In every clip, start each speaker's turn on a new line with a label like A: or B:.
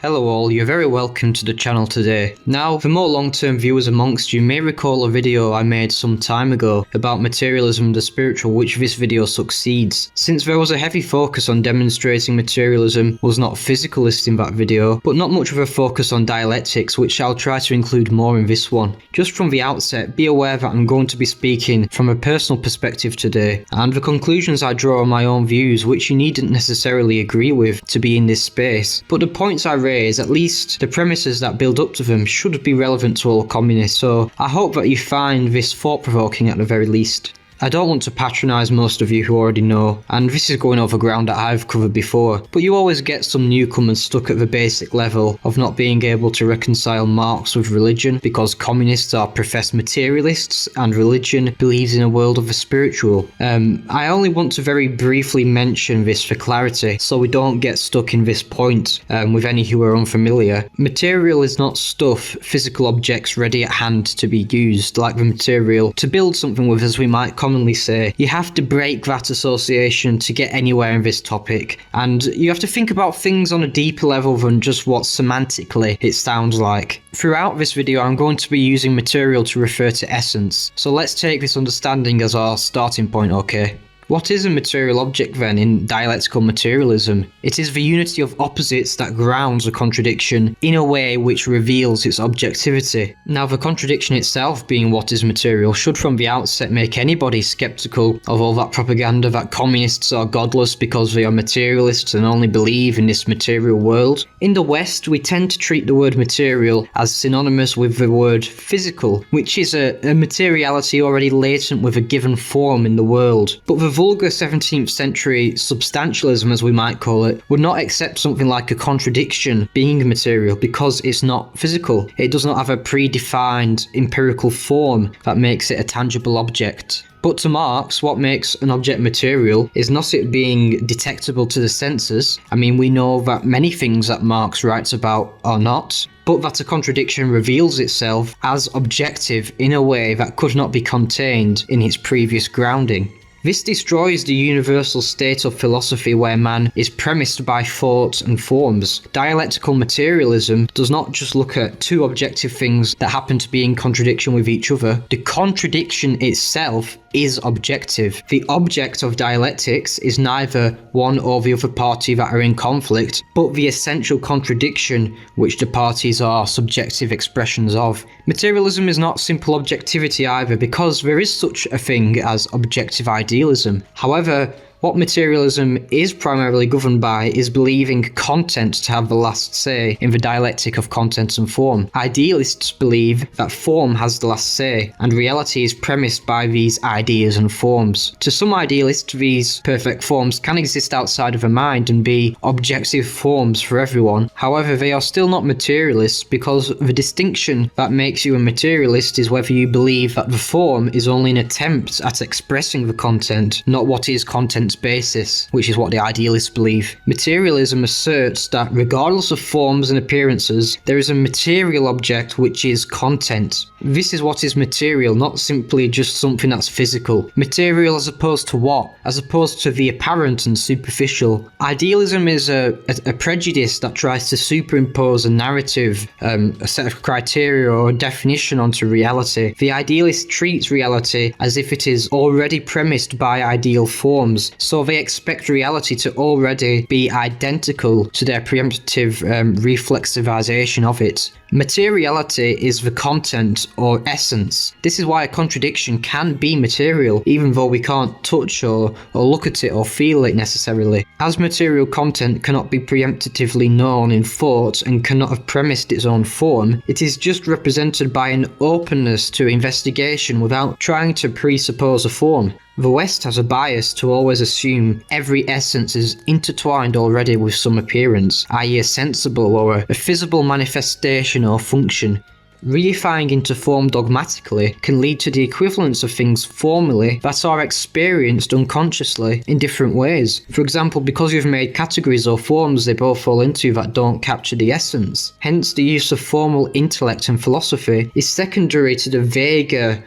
A: Hello all, you're very welcome to the channel today. Now, for more long-term viewers amongst you may recall a video I made some time ago about materialism and the spiritual, which this video succeeds. Since there was a heavy focus on demonstrating materialism was not physicalist in that video, but not much of a focus on dialectics, which I'll try to include more in this one. Just from the outset, be aware that I'm going to be speaking from a personal perspective today, and the conclusions I draw are my own views, which you needn't necessarily agree with to be in this space. But the points I raise, at least the premises that build up to them, should be relevant to all communists, so I hope that you find this thought-provoking at the very least. I don't want to patronise most of you who already know, and this is going over ground that I've covered before, but you always get some newcomers stuck at the basic level of not being able to reconcile Marx with religion because communists are professed materialists and religion believes in a world of the spiritual. I only want to very briefly mention this for clarity so we don't get stuck in this point with any who are unfamiliar. Material is not stuff, physical objects ready at hand to be used like the material to build something with, as we might commonly say. You have to break that association to get anywhere in this topic, and you have to think about things on a deeper level than just what semantically it sounds like. Throughout this video I'm going to be using material to refer to essence, so let's take this understanding as our starting point, okay? What is a material object then in dialectical materialism? It is the unity of opposites that grounds a contradiction in a way which reveals its objectivity. Now, the contradiction itself, being what is material, should from the outset make anybody sceptical of all that propaganda that communists are godless because they are materialists and only believe in this material world. In the West, we tend to treat the word material as synonymous with the word physical, which is a materiality already latent with a given form in the world. But the vulgar 17th century substantialism, as we might call it, would not accept something like a contradiction being material because it's not physical. It does not have a predefined empirical form that makes it a tangible object. But to Marx, what makes an object material is not it being detectable to the senses. I mean, we know that many things that Marx writes about are not, but that a contradiction reveals itself as objective in a way that could not be contained in its previous grounding. This destroys the universal state of philosophy where man is premised by thought and forms. Dialectical materialism does not just look at two objective things that happen to be in contradiction with each other. The contradiction itself is objective. The object of dialectics is neither one or the other party that are in conflict, but the essential contradiction which the parties are subjective expressions of. Materialism is not simple objectivity either, because there is such a thing as objective idealism. However, what materialism is primarily governed by is believing content to have the last say in the dialectic of content and form. Idealists believe that form has the last say, and reality is premised by these ideas and forms. To some idealists, these perfect forms can exist outside of a mind and be objective forms for everyone. However, they are still not materialists, because the distinction that makes you a materialist is whether you believe that the form is only an attempt at expressing the content, not what is content basis, which is what the idealists believe. Materialism asserts that regardless of forms and appearances, there is a material object which is content. This is what is material, not simply just something that's physical. Material as opposed to what? As opposed to the apparent and superficial. Idealism is a prejudice that tries to superimpose a narrative, a set of criteria or a definition onto reality. The idealist treats reality as if it is already premised by ideal forms, so they expect reality to already be identical to their preemptive reflexivization of it. Materiality is the content or essence. This is why a contradiction can be material, even though we can't touch or look at it or feel it necessarily. As material content cannot be preemptively known in thought and cannot have premised its own form, it is just represented by an openness to investigation without trying to presuppose a form. The West has a bias to always assume every essence is intertwined already with some appearance, i.e. a sensible or a visible manifestation or function. Reifying into form dogmatically can lead to the equivalence of things formally that are experienced unconsciously in different ways. For example, because you've made categories or forms they both fall into that don't capture the essence. Hence, the use of formal intellect and philosophy is secondary to the vaguer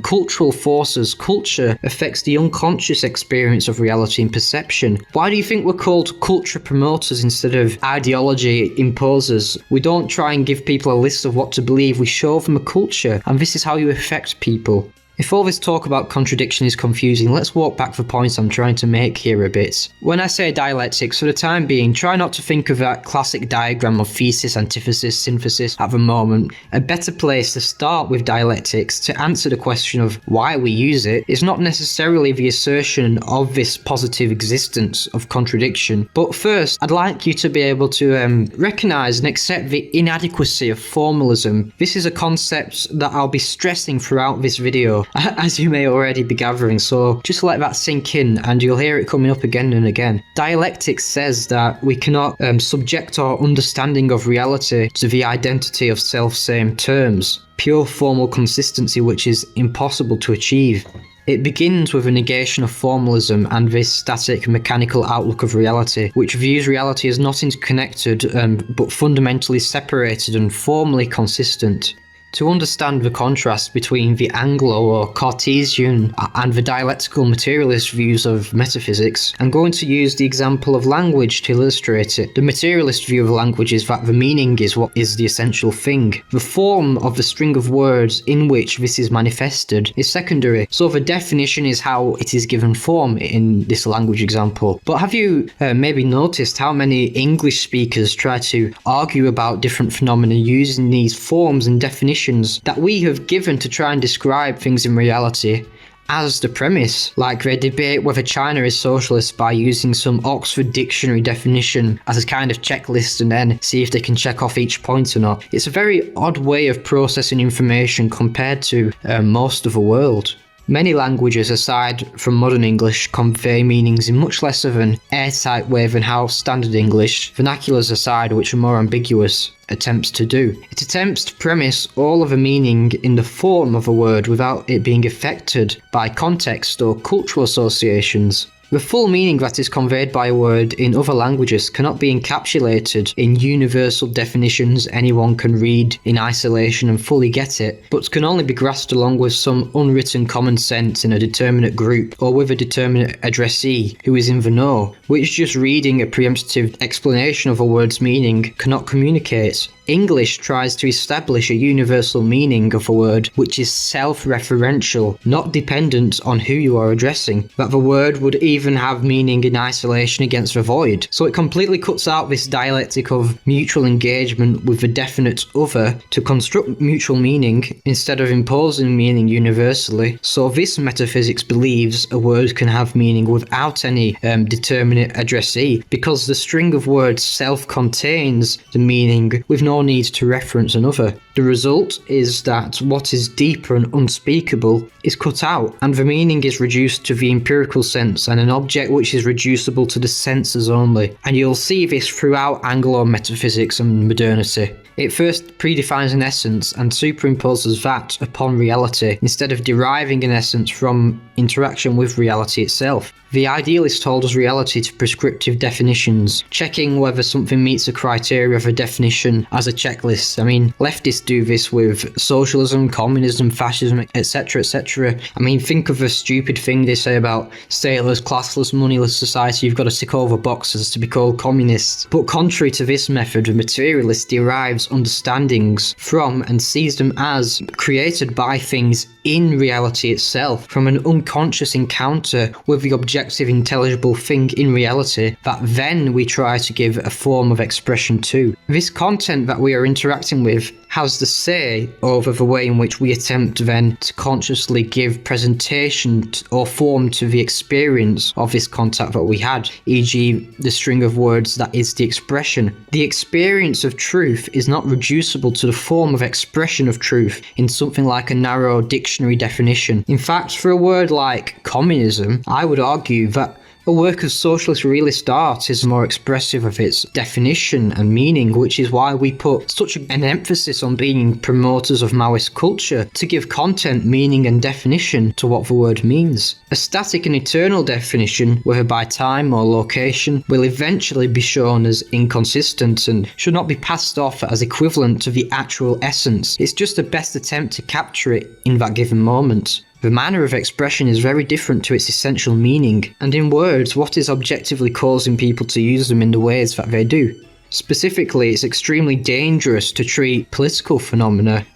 A: cultural forces. Culture affects the unconscious experience of reality and perception. Why do you think we're called culture promoters instead of ideology imposers? We don't try and give people a list of what to believe, we show them a culture, and this is how you affect people. If all this talk about contradiction is confusing, let's walk back the points I'm trying to make here a bit. When I say dialectics, for the time being, try not to think of that classic diagram of thesis, antithesis, synthesis at the moment. A better place to start with dialectics to answer the question of why we use it is not necessarily the assertion of this positive existence of contradiction, but first, I'd like you to be able to recognise and accept the inadequacy of formalism. This is a concept that I'll be stressing throughout this video, as you may already be gathering, so just let that sink in and you'll hear it coming up again and again. Dialectics says that we cannot subject our understanding of reality to the identity of self-same terms, pure formal consistency which is impossible to achieve. It begins with a negation of formalism and this static mechanical outlook of reality, which views reality as not interconnected but fundamentally separated and formally consistent. To understand the contrast between the Anglo or Cartesian and the dialectical materialist views of metaphysics, I'm going to use the example of language to illustrate it. The materialist view of language is that the meaning is what is the essential thing. The form of the string of words in which this is manifested is secondary, so the definition is how it is given form in this language example. But have you maybe noticed how many English speakers try to argue about different phenomena using these forms and definitions that we have given to try and describe things in reality as the premise? Like they debate whether China is socialist by using some Oxford Dictionary definition as a kind of checklist and then see if they can check off each point or not. It's a very odd way of processing information compared to most of the world. Many languages, aside from modern English, convey meanings in much less of an airtight way than how Standard English, vernaculars aside which are more ambiguous, attempts to do. It attempts to premise all of a meaning in the form of a word without it being affected by context or cultural associations. The full meaning that is conveyed by a word in other languages cannot be encapsulated in universal definitions anyone can read in isolation and fully get it, but can only be grasped along with some unwritten common sense in a determinate group or with a determinate addressee who is in the know, which just reading a preemptive explanation of a word's meaning cannot communicate. English tries to establish a universal meaning of a word which is self-referential, not dependent on who you are addressing, that the word would even have meaning in isolation against the void. So it completely cuts out this dialectic of mutual engagement with the definite other to construct mutual meaning instead of imposing meaning universally. So this metaphysics believes a word can have meaning without any determinate addressee, because the string of words self-contains the meaning with no need to reference another. The result is that what is deeper and unspeakable is cut out, and the meaning is reduced to the empirical sense and an object which is reducible to the senses only. And you'll see this throughout Anglo metaphysics and modernity. It first predefines an essence and superimposes that upon reality, instead of deriving an essence from interaction with reality itself. The idealist holds reality to prescriptive definitions, checking whether something meets the criteria of a definition as a checklist. I mean, leftists do this with socialism, communism, fascism, etc, etc. I mean, think of a stupid thing they say about stateless, classless, moneyless society. You've got to tick all the boxes to be called communist. But contrary to this method, the materialist derives understandings from and sees them as created by things in reality itself, from an unconscious encounter with the objective intelligible thing in reality that then we try to give a form of expression to. This content that we are interacting with has the say over the way in which we attempt then to consciously give presentation or form to the experience of this contact that we had, e.g. the string of words that is the expression. The experience of truth is not reducible to the form of expression of truth in something like a narrow dictionary definition. In fact, for a word like communism, I would argue that A work of socialist realist art is more expressive of its definition and meaning, which is why we put such an emphasis on being promoters of Maoist culture to give content, meaning and definition to what the word means. A static and eternal definition, whether by time or location, will eventually be shown as inconsistent and should not be passed off as equivalent to the actual essence. It's just the best attempt to capture it in that given moment. The manner of expression is very different to its essential meaning, and in words, what is objectively causing people to use them in the ways that they do. Specifically, it's extremely dangerous to treat political phenomena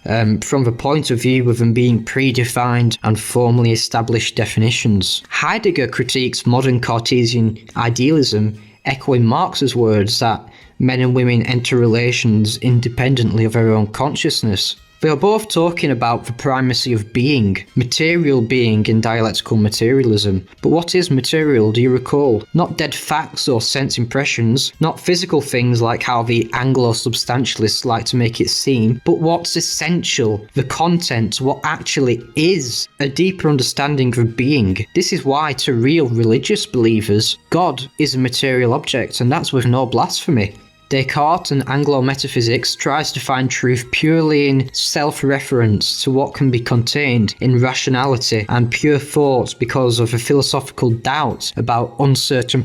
A: from the point of view of them being predefined and formally established definitions. Heidegger critiques modern Cartesian idealism, echoing Marx's words that men and women enter relations independently of their own consciousness. They are both talking about the primacy of being, material being in dialectical materialism. But what is material, do you recall? Not dead facts or sense impressions, not physical things like how the Anglo-substantialists like to make it seem, but what's essential, the content, what actually is, a deeper understanding of being. This is why, to real religious believers, God is a material object, and that's with no blasphemy. Descartes and Anglo-metaphysics tries to find truth purely in self-reference to what can be contained in rationality and pure thought because of a philosophical doubt about uncertain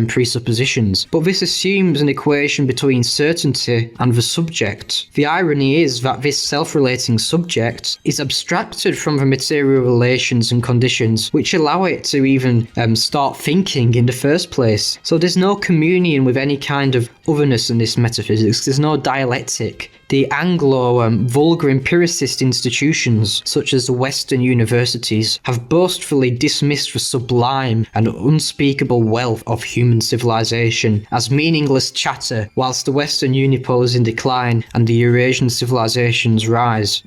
A: presuppositions. But this assumes an equation between certainty and the subject. The irony is that this self-relating subject is abstracted from the material relations and conditions which allow it to even start thinking in the first place. So there's no communion with any kind of otherness in this metaphysics. There's no dialectic. The vulgar empiricist institutions, such as the Western universities, have boastfully dismissed the sublime and unspeakable wealth of human civilization as meaningless chatter, whilst the Western unipole is in decline and the Eurasian civilizations rise.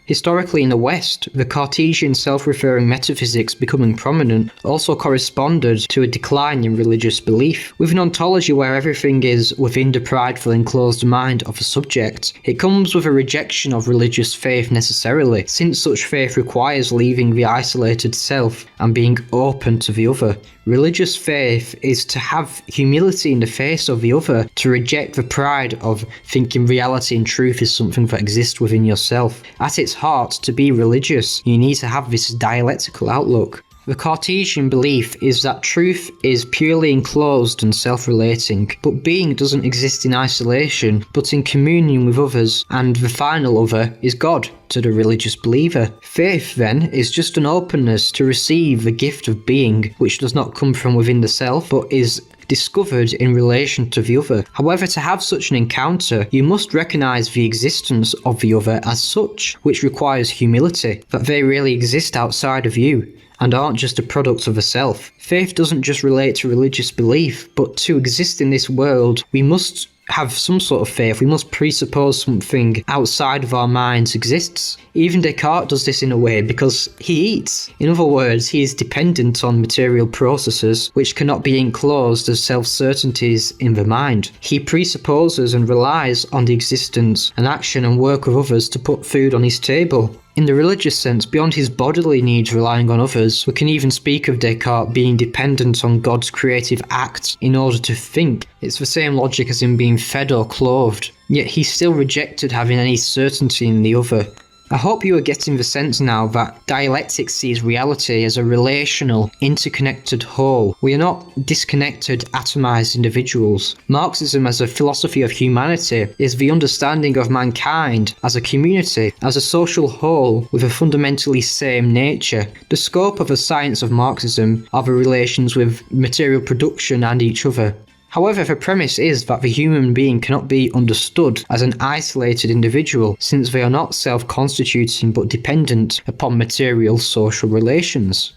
A: Historically in the West, the Cartesian self-referring metaphysics becoming prominent also corresponded to a decline in religious belief. With an ontology where everything is within the prideful enclosed mind of a subject, it comes with a rejection of religious faith necessarily, since such faith requires leaving the isolated self and being open to the other. Religious faith is to have humility in the face of the other, to reject the pride of thinking reality and truth is something that exists within yourself. At its heart, to be religious, you need to have this dialectical outlook. The Cartesian belief is that truth is purely enclosed and self-relating, but being doesn't exist in isolation, but in communion with others, and the final other is God to the religious believer. Faith, then, is just an openness to receive the gift of being, which does not come from within the self, but is discovered in relation to the other. However, to have such an encounter, you must recognise the existence of the other as such, which requires humility, that they really exist outside of you and aren't just a product of the self. Faith doesn't just relate to religious belief, but to exist in this world, we must have some sort of faith. We must presuppose something outside of our minds exists. Even Descartes does this in a way because he eats. In other words, he is dependent on material processes which cannot be enclosed as self-certainties in the mind. He presupposes and relies on the existence and action and work of others to put food on his table. In the religious sense, beyond his bodily needs relying on others, we can even speak of Descartes being dependent on God's creative act in order to think. It's the same logic as him being fed or clothed, yet he still rejected having any certainty in the other. I hope you are getting the sense now that dialectic sees reality as a relational, interconnected whole. We are not disconnected, atomized individuals. Marxism as a philosophy of humanity is the understanding of mankind as a community, as a social whole with a fundamentally same nature. The scope of the science of Marxism are the relations with material production and each other. However, the premise is that the human being cannot be understood as an isolated individual, since they are not self-constituting but dependent upon material social relations.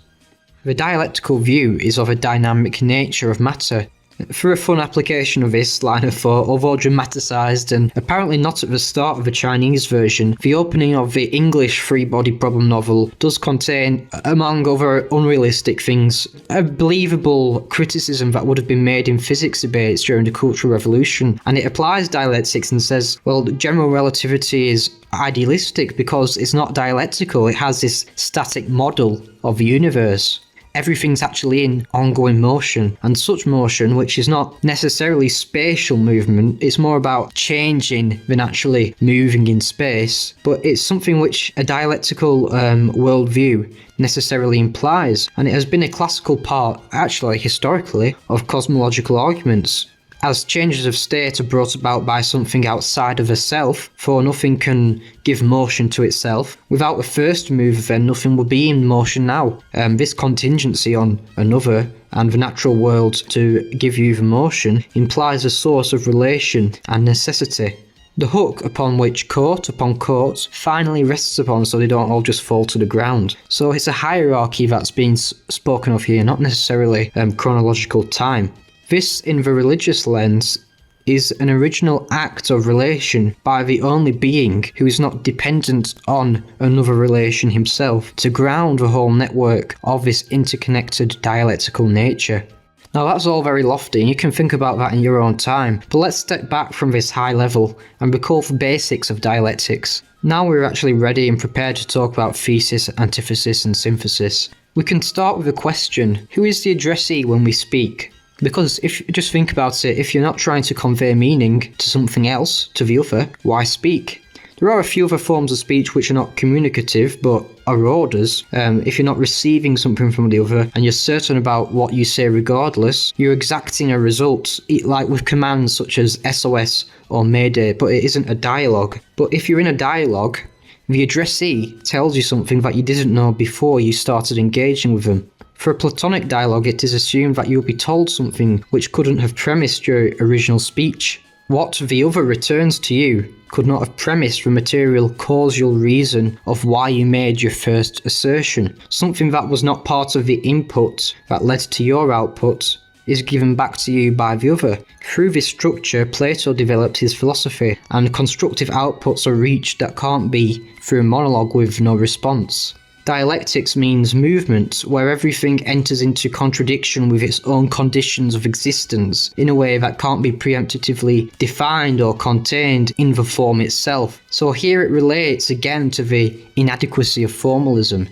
A: The dialectical view is of a dynamic nature of matter. For a fun application of this line of thought, although dramatised and apparently not at the start of the Chinese version, the opening of the English three-body problem novel does contain, among other unrealistic things, a believable criticism that would have been made in physics debates during the Cultural Revolution, and it applies dialectics and says, well, general relativity is idealistic because it's not dialectical, it has this static model of the universe. everything's actually in ongoing motion, and such motion, which is not necessarily spatial movement, it's more about changing than actually moving in space, but it's something which a dialectical worldview necessarily implies, and it has been a classical part, actually historically, of cosmological arguments. As changes of state are brought about by something outside of a self, for nothing can give motion to itself, without the first move then nothing will be in motion now. This contingency on another and the natural world to give you the motion implies a source of relation and necessity. The hook upon which court upon court finally rests upon, so they don't all just fall to the ground. So it's a hierarchy that's being spoken of here, not necessarily chronological time. This, in the religious lens, is an original act of relation by the only being who is not dependent on another relation himself to ground the whole network of this interconnected dialectical nature. Now that's all very lofty and you can think about that in your own time, but let's step back from this high level and recall the basics of dialectics. Now we're actually ready and prepared to talk about thesis, antithesis and synthesis. We can start with a question: who is the addressee when we speak? Because if you just think about it, if you're not trying to convey meaning to something else, to the other, why speak? There are a few other forms of speech which are not communicative but are orders. If you're not receiving something from the other and you're certain about what you say regardless, you're exacting a result, like with commands such as SOS or Mayday, but it isn't a dialogue. But if you're in a dialogue, the addressee tells you something that you didn't know before you started engaging with them. For a Platonic dialogue, it is assumed that you'll be told something which couldn't have premised your original speech. What the other returns to you could not have premised the material causal reason of why you made your first assertion. Something that was not part of the input that led to your output is given back to you by the other. Through this structure, Plato developed his philosophy, and constructive outputs are reached that can't be through a monologue with no response. Dialectics means movement, where everything enters into contradiction with its own conditions of existence in a way that can't be preemptively defined or contained in the form itself. So here it relates again to the inadequacy of formalism.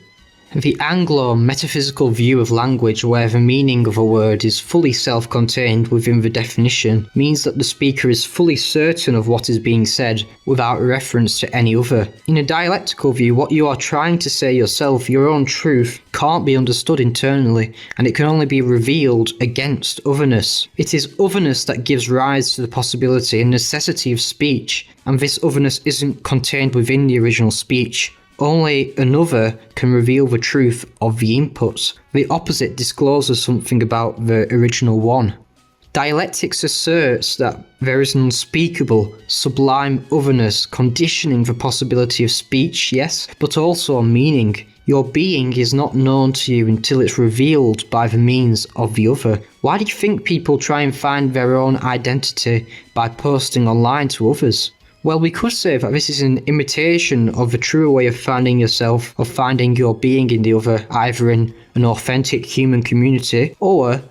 A: The Anglo-metaphysical view of language, where the meaning of a word is fully self-contained within the definition, means that the speaker is fully certain of what is being said without reference to any other. In a dialectical view, what you are trying to say yourself, your own truth, can't be understood internally, and it can only be revealed against otherness. It is otherness that gives rise to the possibility and necessity of speech, and this otherness isn't contained within the original speech. Only another can reveal the truth of the inputs. The opposite discloses something about the original one. Dialectics asserts that there is an unspeakable, sublime otherness conditioning the possibility of speech, yes, but also meaning. Your being is not known to you until it's revealed by the means of the other. Why do you think people try and find their own identity by posting online to others? Well, we could say that this is an imitation of the true way of finding yourself, of finding your being in the other, either in an authentic human community, or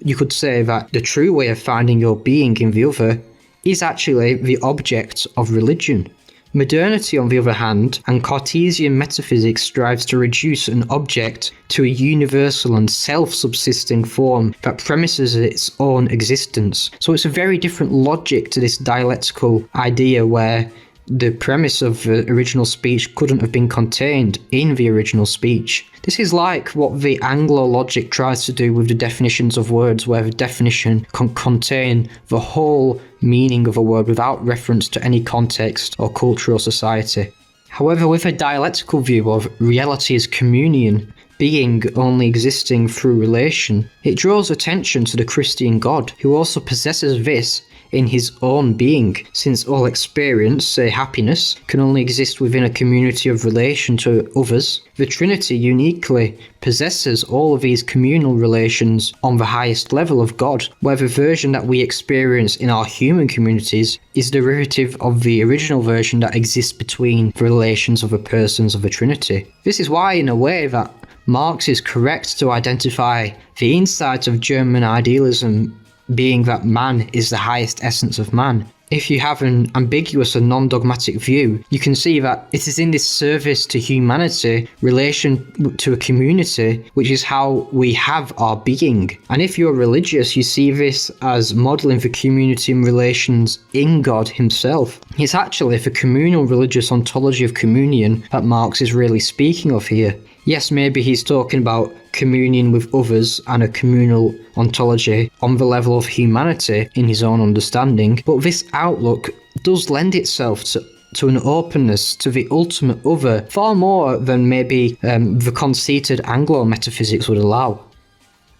A: you could say that the true way of finding your being in the other is actually the object of religion. Modernity, on the other hand, and Cartesian metaphysics strives to reduce an object to a universal and self-subsisting form that premises its own existence. So it's a very different logic to this dialectical idea where the premise of the original speech couldn't have been contained in the original speech. This is like what the Anglo logic tries to do with the definitions of words, where the definition can contain the whole meaning of a word without reference to any context or culture or society. However, with a dialectical view of reality as communion, being only existing through relation, it draws attention to the Christian God, who also possesses this in his own being, since all experience, say happiness, can only exist within a community of relation to others. The Trinity uniquely possesses all of these communal relations on the highest level of God, where the version that we experience in our human communities is derivative of the original version that exists between the relations of the persons of the Trinity. This is why, in a way, that Marx is correct to identify the insight of German idealism being that man is the highest essence of man. If you have an ambiguous and non-dogmatic view, you can see that it is in this service to humanity, relation to a community, which is how we have our being. And if you're religious, you see this as modelling for community and relations in God himself. It's actually the communal religious ontology of communion that Marx is really speaking of here. Yes, maybe he's talking about communion with others and a communal ontology on the level of humanity in his own understanding, but this outlook does lend itself to an openness to the ultimate other far more than maybe the conceited Anglo-metaphysics would allow.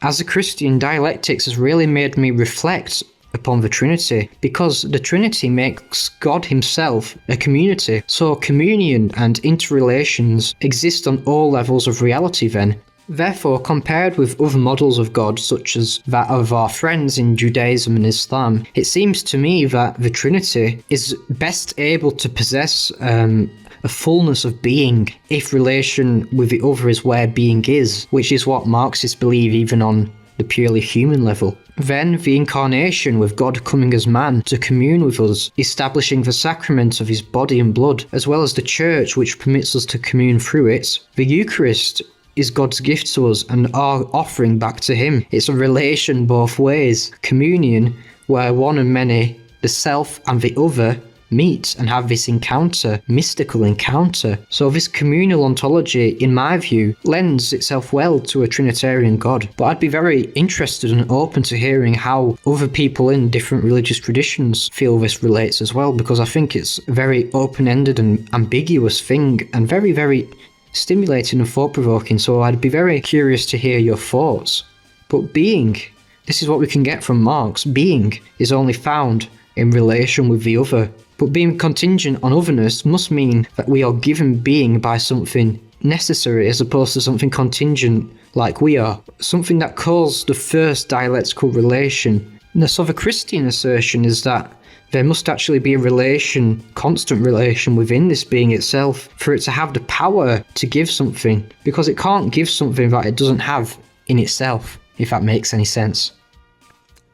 A: As a Christian, dialectics has really made me reflect upon the Trinity, because the Trinity makes God himself a community. So communion and interrelations exist on all levels of reality then. Therefore, compared with other models of God, such as that of our friends in Judaism and Islam, it seems to me that the Trinity is best able to possess a fullness of being if relation with the other is where being is, which is what Marxists believe even on the purely human level. Then the incarnation, with God coming as man to commune with us, establishing the sacrament of his body and blood, as well as the church which permits us to commune through it. The Eucharist is God's gift to us and our offering back to him. It's a relation both ways. Communion, where one and many, the self and the other, meet and have this encounter, mystical encounter. So this communal ontology, in my view, lends itself well to a Trinitarian God. But I'd be very interested and open to hearing how other people in different religious traditions feel this relates as well, because I think it's a very open-ended and ambiguous thing, and very, very stimulating and thought-provoking. So I'd be very curious to hear your thoughts. But being, this is what we can get from Marx, being is only found in relation with the other. But being contingent on otherness must mean that we are given being by something necessary as opposed to something contingent like we are, something that calls the first dialectical relation. So the Christian assertion is that there must actually be a relation, constant relation within this being itself for it to have the power to give something, because it can't give something that it doesn't have in itself, if that makes any sense.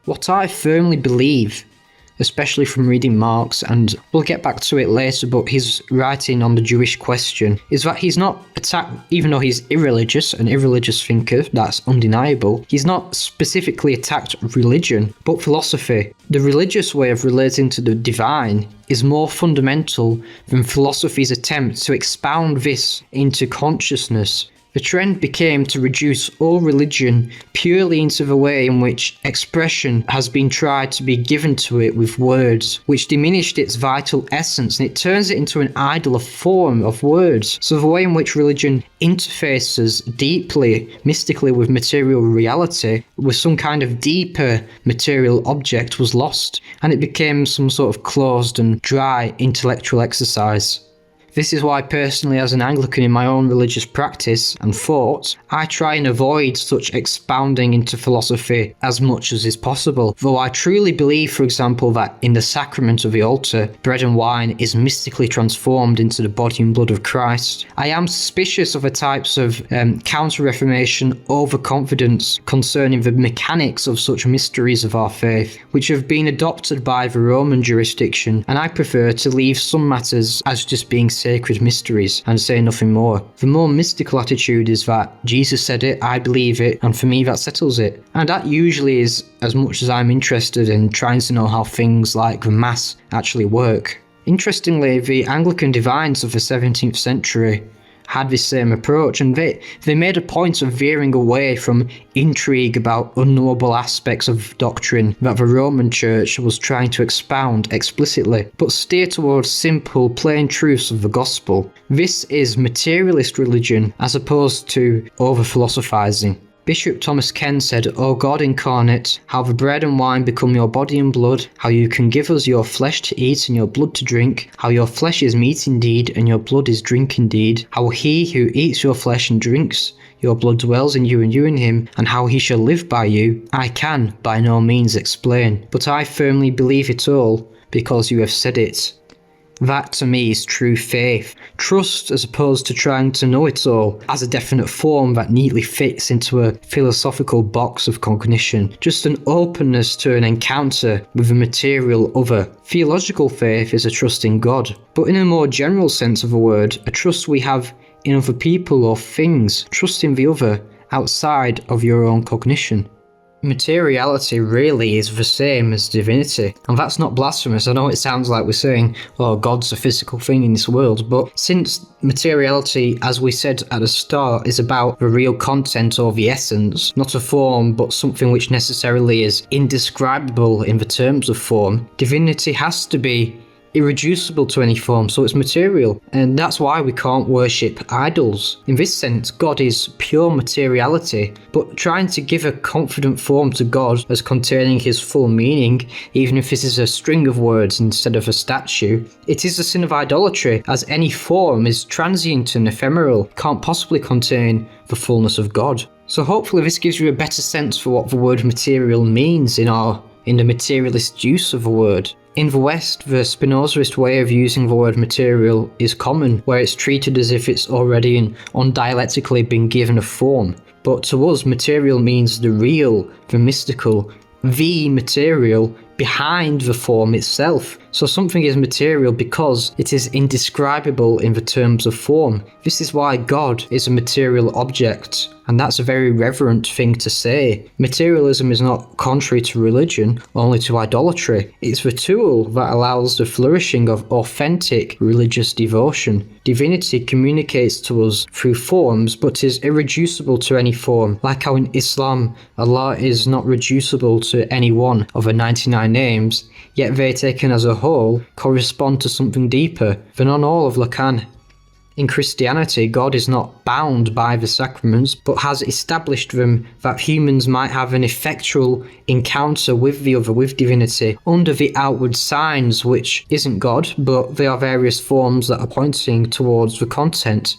A: What I firmly believe, especially from reading Marx, and we'll get back to it later, but his writing on the Jewish question, is that he's not attacked, even though he's irreligious, an irreligious thinker, that's undeniable, he's not specifically attacked religion, but philosophy. The religious way of relating to the divine is more fundamental than philosophy's attempt to expound this into consciousness. The trend became to reduce all religion purely into the way in which expression has been tried to be given to it with words, which diminished its vital essence, and it turns it into an idol of form of words. So the way in which religion interfaces deeply, mystically with material reality, with some kind of deeper material object, was lost, and it became some sort of closed and dry intellectual exercise. This is why personally, as an Anglican in my own religious practice and thought, I try and avoid such expounding into philosophy as much as is possible. Though I truly believe, for example, that in the sacrament of the altar, bread and wine is mystically transformed into the body and blood of Christ. I am suspicious of the types of counter-reformation overconfidence concerning the mechanics of such mysteries of our faith, which have been adopted by the Roman jurisdiction, and I prefer to leave some matters as just being sacred mysteries and say nothing more. The more mystical attitude is that Jesus said it, I believe it, and for me that settles it. And that usually is as much as I'm interested in trying to know how things like the Mass actually work. Interestingly, the Anglican divines of the 17th century had this same approach, and they made a point of veering away from intrigue about unknowable aspects of doctrine that the Roman Church was trying to expound explicitly, but steer towards simple, plain truths of the gospel. This is materialist religion as opposed to over-philosophizing. Bishop Thomas Ken said, "O God incarnate, how the bread and wine become your body and blood, how you can give us your flesh to eat and your blood to drink, how your flesh is meat indeed and your blood is drink indeed, how he who eats your flesh and drinks your blood dwells in you and you in him, and how he shall live by you, I can by no means explain, but I firmly believe it all because you have said it." That to me is true faith. Trust as opposed to trying to know it all as a definite form that neatly fits into a philosophical box of cognition. Just an openness to an encounter with a material other. Theological faith is a trust in God, but in a more general sense of the word, a trust we have in other people or things, trusting the other outside of your own cognition. Materiality really is the same as divinity, and that's not blasphemous. I know it sounds like we're saying, oh, God's a physical thing in this world, but since materiality, as we said at the start, is about the real content or the essence, not a form, but something which necessarily is indescribable in the terms of form, divinity has to be irreducible to any form, so it's material, and that's why we can't worship idols. In this sense, God is pure materiality, but trying to give a confident form to God as containing his full meaning, even if this is a string of words instead of a statue, it is a sin of idolatry, as any form is transient and ephemeral, can't possibly contain the fullness of God. So hopefully this gives you a better sense for what the word material means in the materialist use of the word. In the West, the Spinozaist way of using the word material is common, where it's treated as if it's already and undialectically been given a form. But to us, material means the real, the mystical, the material behind the form itself. So something is material because it is indescribable in the terms of form. This is why God is a material object, and that's a very reverent thing to say. Materialism is not contrary to religion, only to idolatry. It's the tool that allows the flourishing of authentic religious devotion. Divinity communicates to us through forms, but is irreducible to any form. Like how in Islam, Allah is not reducible to any one of the 99 names, yet they taken as a whole correspond to something deeper than on all of Lacan. In Christianity, God is not bound by the sacraments, but has established them that humans might have an effectual encounter with the other, with divinity, under the outward signs, which isn't God, but they are various forms that are pointing towards the content.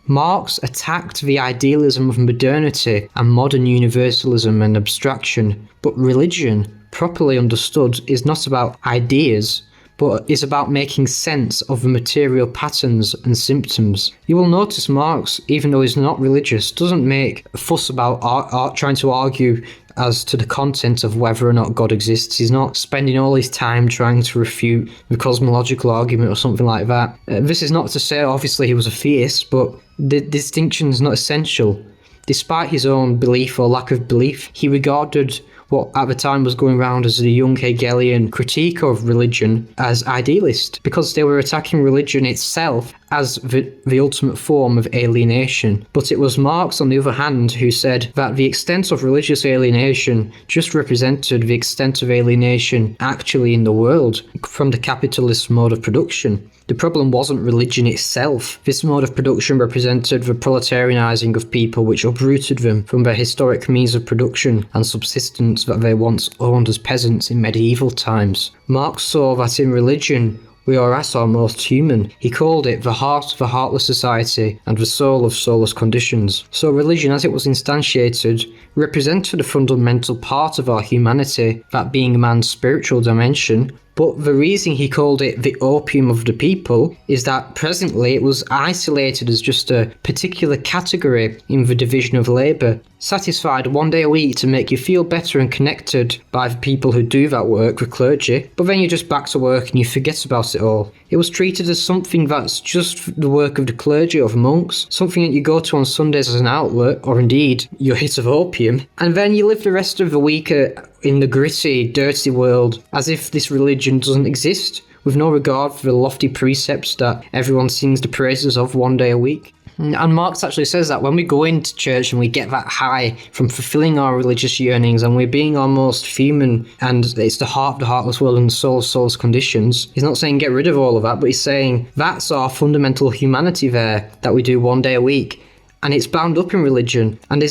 A: Marx attacked the idealism of modernity and modern universalism and abstraction, but religion, properly understood, is not about ideas, but is about making sense of the material patterns and symptoms. You will notice Marx, even though he's not religious, doesn't make a fuss about trying to argue as to the content of whether or not God exists. He's not spending all his time trying to refute the cosmological argument or something like that. This is not to say obviously he was a theist, but the distinction is not essential. Despite his own belief or lack of belief, he regarded what at the time was going around as the young Hegelian critique of religion as idealist, because they were attacking religion itself as the ultimate form of alienation. But it was Marx, on the other hand, who said that the extent of religious alienation just represented the extent of alienation actually in the world from the capitalist mode of production. The problem wasn't religion itself. This mode of production represented the proletarianizing of people, which uprooted them from their historic means of production and subsistence that they once owned as peasants in medieval times. Marx saw that in religion we are at our most human. He called it the heart of a heartless society and the soul of soulless conditions. So religion, as it was instantiated, represented a fundamental part of our humanity, that being man's spiritual dimension. But the reason he called it the opium of the people is that presently it was isolated as just a particular category in the division of labour, satisfied one day a week to make you feel better and connected by the people who do that work, the clergy, but then you're just back to work and you forget about it all. It was treated as something that's just the work of the clergy or the monks, something that you go to on Sundays as an outlet, or indeed your hit of opium, and then you live the rest of the week in the gritty, dirty world as if this religion doesn't exist, with no regard for the lofty precepts that everyone sings the praises of one day a week. And Marx actually says that when we go into church and we get that high from fulfilling our religious yearnings and we're being our most human, and it's the heart of the heartless world and the soul of soulless conditions, he's not saying get rid of all of that, but he's saying that's our fundamental humanity there that we do one day a week. And it's bound up in religion, and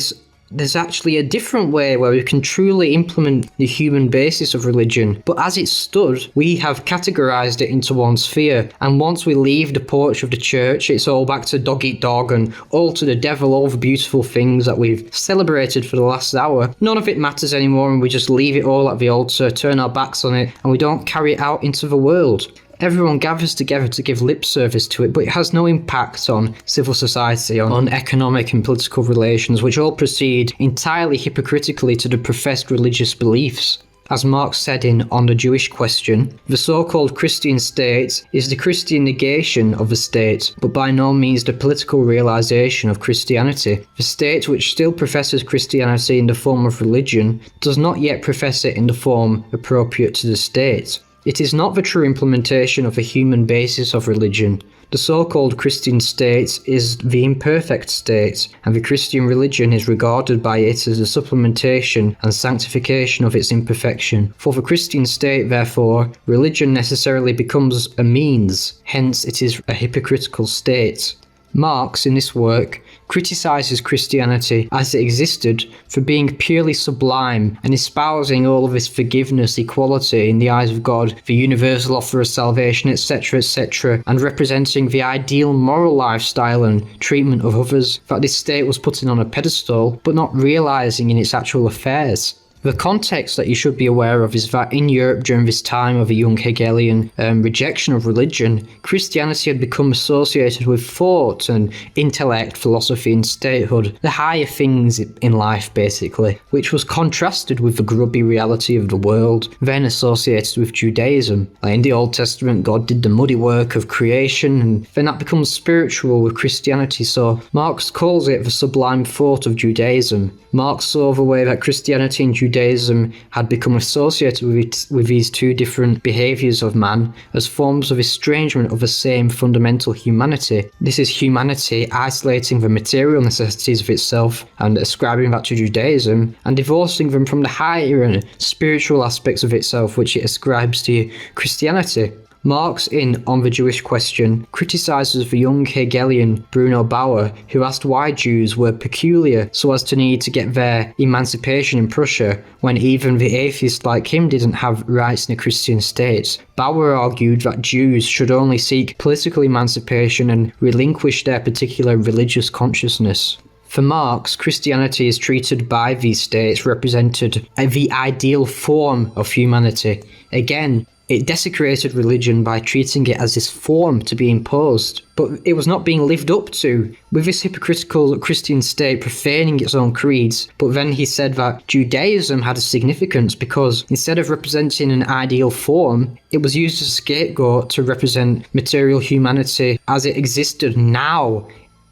A: there's actually a different way where we can truly implement the human basis of religion. But as it stood, we have categorized it into one sphere. And once we leave the porch of the church, it's all back to dog eat dog and all to the devil, all the beautiful things that we've celebrated for the last hour. None of it matters anymore, and we just leave it all at the altar, turn our backs on it, and we don't carry it out into the world. Everyone gathers together to give lip service to it, but it has no impact on civil society, on economic and political relations, which all proceed entirely hypocritically to the professed religious beliefs. As Marx said in On the Jewish Question, the so-called Christian state is the Christian negation of the state, but by no means the political realization of Christianity. The state which still professes Christianity in the form of religion does not yet profess it in the form appropriate to the state. It is not the true implementation of the human basis of religion. The so-called Christian state is the imperfect state, and the Christian religion is regarded by it as a supplementation and sanctification of its imperfection. For the Christian state, therefore, religion necessarily becomes a means, hence it is a hypocritical state. Marx, in this work, criticizes Christianity as it existed for being purely sublime and espousing all of its forgiveness, equality in the eyes of God, the universal offer of salvation, etc., etc., and representing the ideal moral lifestyle and treatment of others that this state was putting on a pedestal, but not realizing in its actual affairs. The context that you should be aware of is that in Europe during this time of a young Hegelian rejection of religion, Christianity had become associated with thought and intellect, philosophy and statehood, the higher things in life basically, which was contrasted with the grubby reality of the world, then associated with Judaism. Like in the Old Testament, God did the muddy work of creation, and then that becomes spiritual with Christianity, so Marx calls it the sublime thought of Judaism. Marx saw the way that Christianity and Judaism had become associated with these two different behaviours of man as forms of estrangement of the same fundamental humanity. This is humanity isolating the material necessities of itself and ascribing that to Judaism, and divorcing them from the higher and spiritual aspects of itself which it ascribes to Christianity. Marx, in On the Jewish Question, criticizes the young Hegelian Bruno Bauer, who asked why Jews were peculiar so as to need to get their emancipation in Prussia, when even the atheists like him didn't have rights in a Christian state. Bauer argued that Jews should only seek political emancipation and relinquish their particular religious consciousness. For Marx, Christianity is treated by these states represented the ideal form of humanity. Again, it desecrated religion by treating it as this form to be imposed, but it was not being lived up to, with this hypocritical Christian state profaning its own creeds. But then he said that Judaism had a significance because instead of representing an ideal form, it was used as a scapegoat to represent material humanity as it existed now,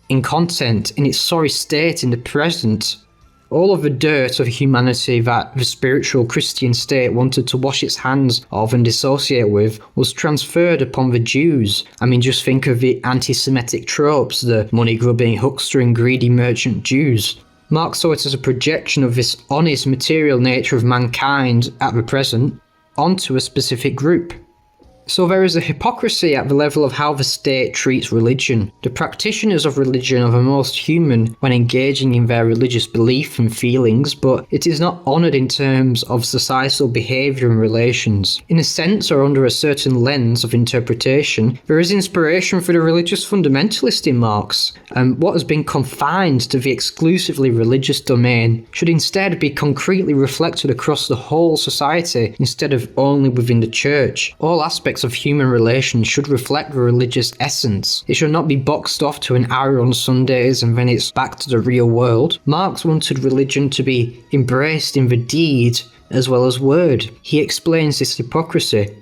A: in content, in its sorry state in the present. All of the dirt of humanity that the spiritual Christian state wanted to wash its hands of and dissociate with was transferred upon the Jews. I mean, just think of the anti-Semitic tropes, the money-grubbing, huckstering, greedy merchant Jews. Marx saw it as a projection of this honest material nature of mankind at the present onto a specific group. So there is a hypocrisy at the level of how the state treats religion. The practitioners of religion are the most human when engaging in their religious belief and feelings, but it is not honoured in terms of societal behaviour and relations. In a sense, or under a certain lens of interpretation, there is inspiration for the religious fundamentalist in Marx. What has been confined to the exclusively religious domain should instead be concretely reflected across the whole society instead of only within the church. All aspects of human relations should reflect the religious essence. It should not be boxed off to an hour on Sundays and then it's back to the real world. Marx wanted religion to be embraced in the deed as well as word. He explains this hypocrisy.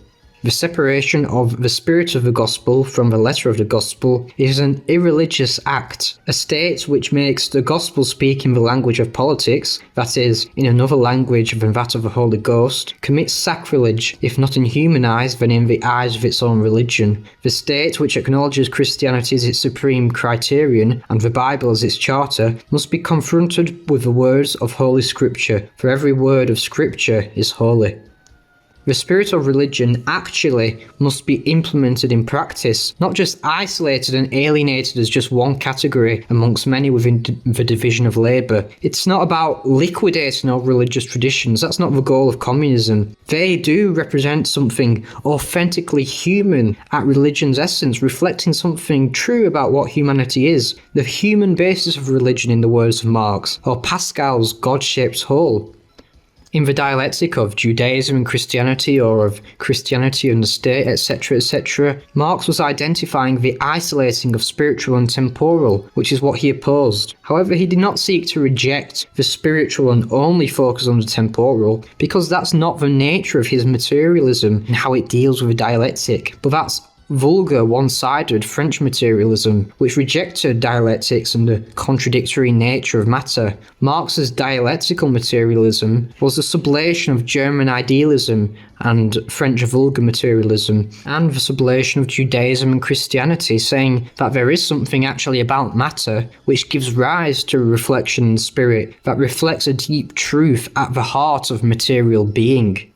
A: The separation of the spirit of the gospel from the letter of the gospel is an irreligious act. A state which makes the gospel speak in the language of politics, that is, in another language than that of the Holy Ghost, commits sacrilege, if not inhumanized, then in the eyes of its own religion. The state which acknowledges Christianity as its supreme criterion and the Bible as its charter must be confronted with the words of Holy Scripture, for every word of Scripture is holy. The spirit of religion actually must be implemented in practice, not just isolated and alienated as just one category amongst many within the division of labour. It's not about liquidating all religious traditions, that's not the goal of communism. They do represent something authentically human at religion's essence, reflecting something true about what humanity is, the human basis of religion in the words of Marx, or Pascal's God-shaped whole. In the dialectic of Judaism and Christianity, or of Christianity and the state, etc., etc., Marx was identifying the isolating of spiritual and temporal, which is what he opposed. However, he did not seek to reject the spiritual and only focus on the temporal, because that's not the nature of his materialism and how it deals with the dialectic, but that's vulgar, one-sided French materialism, which rejected dialectics and the contradictory nature of matter. Marx's dialectical materialism was the sublation of German idealism and French vulgar materialism, and the sublation of Judaism and Christianity, saying that there is something actually about matter which gives rise to a reflection in spirit that reflects a deep truth at the heart of material being.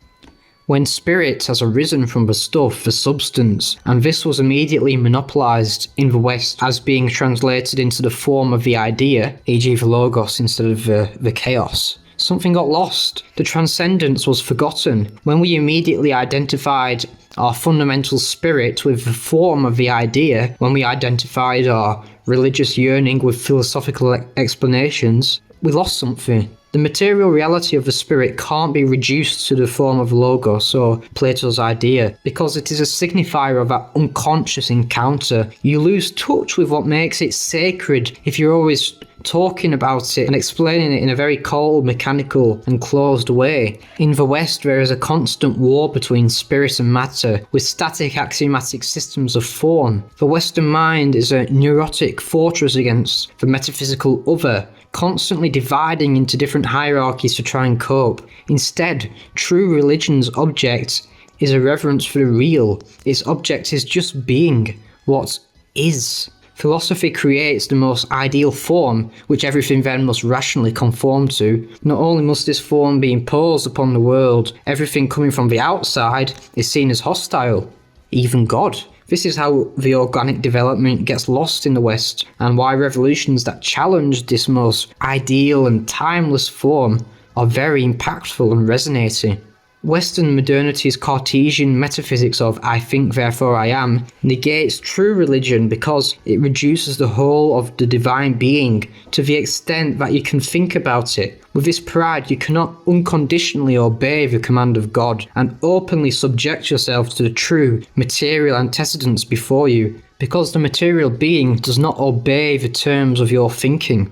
A: When spirit has arisen from the stuff, the substance, and this was immediately monopolized in the West as being translated into the form of the idea, e.g. the logos instead of the chaos, something got lost. The transcendence was forgotten. When we immediately identified our fundamental spirit with the form of the idea, when we identified our religious yearning with philosophical explanations, we lost something. The material reality of the spirit can't be reduced to the form of logos or Plato's idea, because it is a signifier of that unconscious encounter. You lose touch with what makes it sacred if you're always talking about it and explaining it in a very cold, mechanical and closed way. In the West, there is a constant war between spirit and matter, with static axiomatic systems of form. The Western mind is a neurotic fortress against the metaphysical other, constantly dividing into different hierarchies to try and cope. Instead, true religion's object is a reverence for the real. Its object is just being, what is. Philosophy creates the most ideal form, which everything then must rationally conform to. Not only must this form be imposed upon the world, everything coming from the outside is seen as hostile, even God. This is how the organic development gets lost in the West, and why revolutions that challenge this most ideal and timeless form are very impactful and resonating. Western modernity's Cartesian metaphysics of I think therefore I am negates true religion because it reduces the whole of the divine being to the extent that you can think about it. With this pride, you cannot unconditionally obey the command of God and openly subject yourself to the true material antecedents before you, because the material being does not obey the terms of your thinking.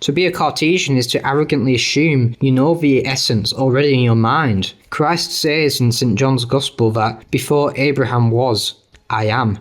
A: To be a Cartesian is to arrogantly assume you know the essence already in your mind. Christ says in St. John's Gospel that before Abraham was, I am.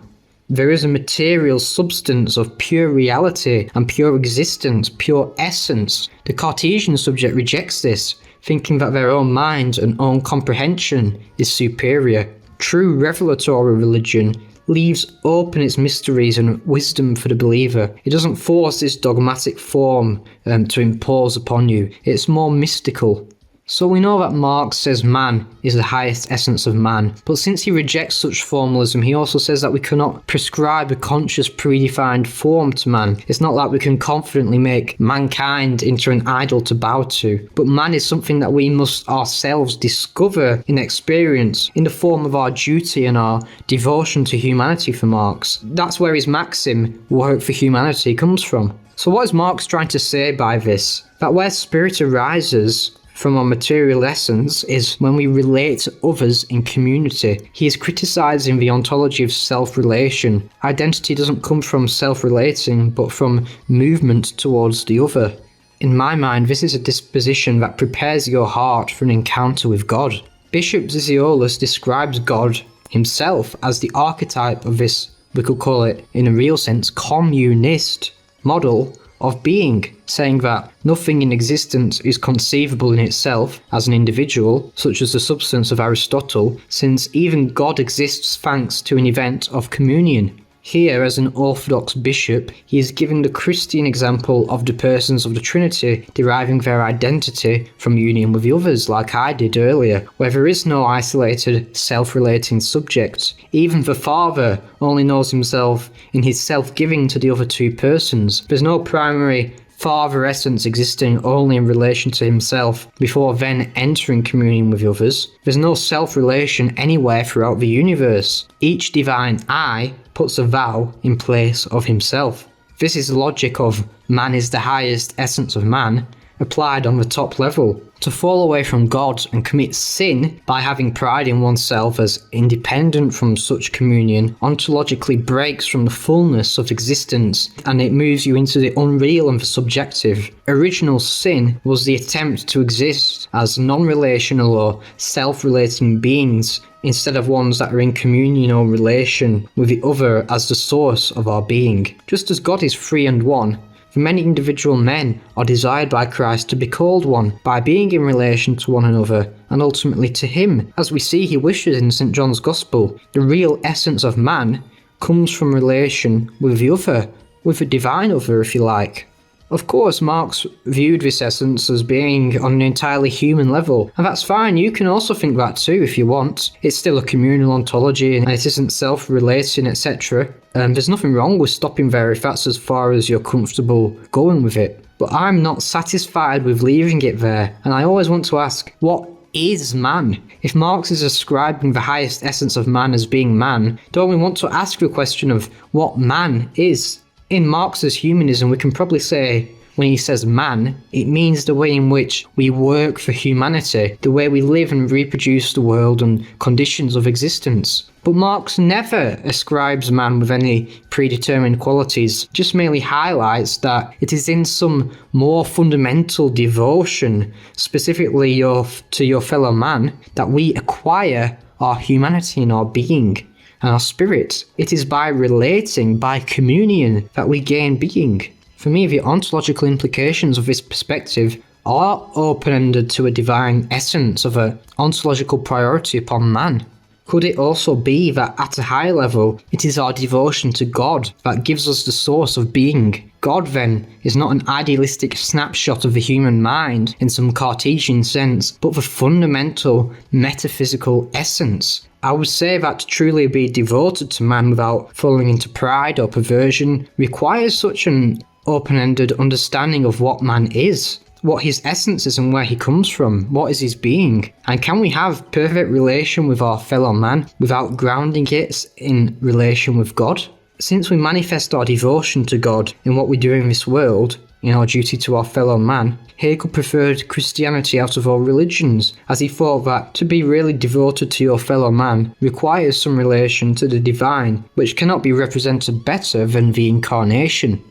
A: There is a material substance of pure reality and pure existence, pure essence. The Cartesian subject rejects this, thinking that their own mind and own comprehension is superior. True revelatory religion leaves open its mysteries and wisdom for the believer. It doesn't force this dogmatic form to impose upon you. It's more mystical. So we know that Marx says man is the highest essence of man, but since he rejects such formalism, he also says that we cannot prescribe a conscious predefined form to man. It's not like we can confidently make mankind into an idol to bow to, but man is something that we must ourselves discover in experience in the form of our duty and our devotion to humanity for Marx. That's where his maxim, work for humanity, comes from. So what is Marx trying to say by this? That where spirit arises from our material essence is when we relate to others in community. He is criticising the ontology of self-relation. Identity doesn't come from self-relating, but from movement towards the other. In my mind, this is a disposition that prepares your heart for an encounter with God. Bishop Zizioulas describes God himself as the archetype of this, we could call it, in a real sense, communist model of being, saying that nothing in existence is conceivable in itself as an individual, such as the substance of Aristotle, since even God exists thanks to an event of communion. Here, as an Orthodox bishop, he is giving the Christian example of the persons of the Trinity deriving their identity from union with the others, like I did earlier, where there is no isolated, self-relating subject. Even the Father only knows himself in his self-giving to the other two persons. There's no primary Father essence existing only in relation to himself before then entering communion with the others. There's no self-relation anywhere throughout the universe. Each divine I puts a thou in place of himself. This is the logic of man is the highest essence of man, applied on the top level. To fall away from God and commit sin by having pride in oneself as independent from such communion ontologically breaks from the fullness of existence, and it moves you into the unreal and the subjective. Original sin was the attempt to exist as non-relational or self-relating beings instead of ones that are in communion or relation with the other as the source of our being. Just as God is free and one, for many individual men are desired by Christ to be called one by being in relation to one another and ultimately to him, as we see he wishes in St. John's Gospel. The real essence of man comes from relation with the other, with the divine other if you like. Of course, Marx viewed this essence as being on an entirely human level, and that's fine, you can also think that too if you want. It's still a communal ontology and it isn't self-relating, etc. There's nothing wrong with stopping there if that's as far as you're comfortable going with it. But I'm not satisfied with leaving it there, and I always want to ask, what is man? If Marx is ascribing the highest essence of man as being man, don't we want to ask the question of what man is? In Marx's humanism, we can probably say, when he says man, it means the way in which we work for humanity, the way we live and reproduce the world and conditions of existence. But Marx never ascribes man with any predetermined qualities, just merely highlights that it is in some more fundamental devotion, specifically to your fellow man, that we acquire our humanity and our being and our spirit. It is by relating, by communion, that we gain being. For me, the ontological implications of this perspective are open-ended to a divine essence of an ontological priority upon man. Could it also be that at a high level, it is our devotion to God that gives us the source of being? God, then, is not an idealistic snapshot of the human mind in some Cartesian sense, but the fundamental metaphysical essence. I would say that to truly be devoted to man without falling into pride or perversion requires such an open-ended understanding of what man is, what his essence is and where he comes from, what is his being. And can we have perfect relation with our fellow man without grounding it in relation with God? Since we manifest our devotion to God in what we do in this world, in our duty to our fellow man, Hegel preferred Christianity out of all religions, as he thought that to be really devoted to your fellow man requires some relation to the divine, which cannot be represented better than the incarnation.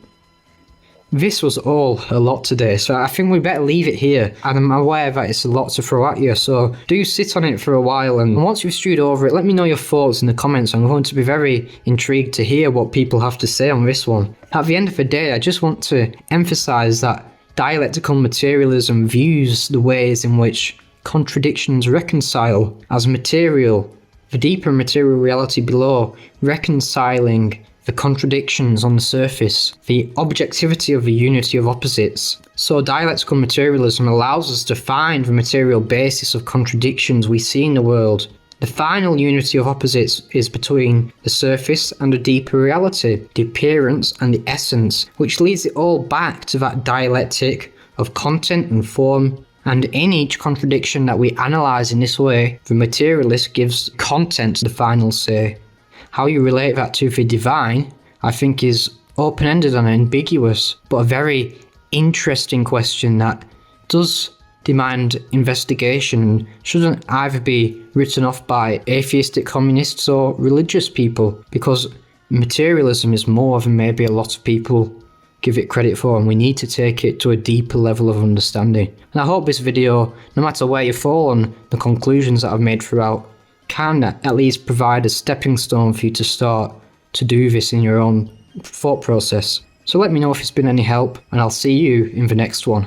A: This was all a lot today, so I think we better leave it here, and I'm aware that it's a lot to throw at you, so do sit on it for a while, and once you've stewed over it, let me know your thoughts in the comments. I'm going to be very intrigued to hear what people have to say on this one. At the end of the day, I just want to emphasise that dialectical materialism views the ways in which contradictions reconcile as material, the deeper material reality below, reconciling the contradictions on the surface, the objectivity of the unity of opposites. So dialectical materialism allows us to find the material basis of contradictions we see in the world. The final unity of opposites is between the surface and the deeper reality, the appearance and the essence, which leads it all back to that dialectic of content and form. And in each contradiction that we analyse in this way, the materialist gives content the final say. How you relate that to the divine, I think, is open-ended and ambiguous, but a very interesting question that does demand investigation and shouldn't either be written off by atheistic communists or religious people, because materialism is more than maybe a lot of people give it credit for, and we need to take it to a deeper level of understanding. And I hope this video, no matter where you fall on the conclusions that I've made throughout, can at least provide a stepping stone for you to start to do this in your own thought process. So let me know if it's been any help, and I'll see you in the next one.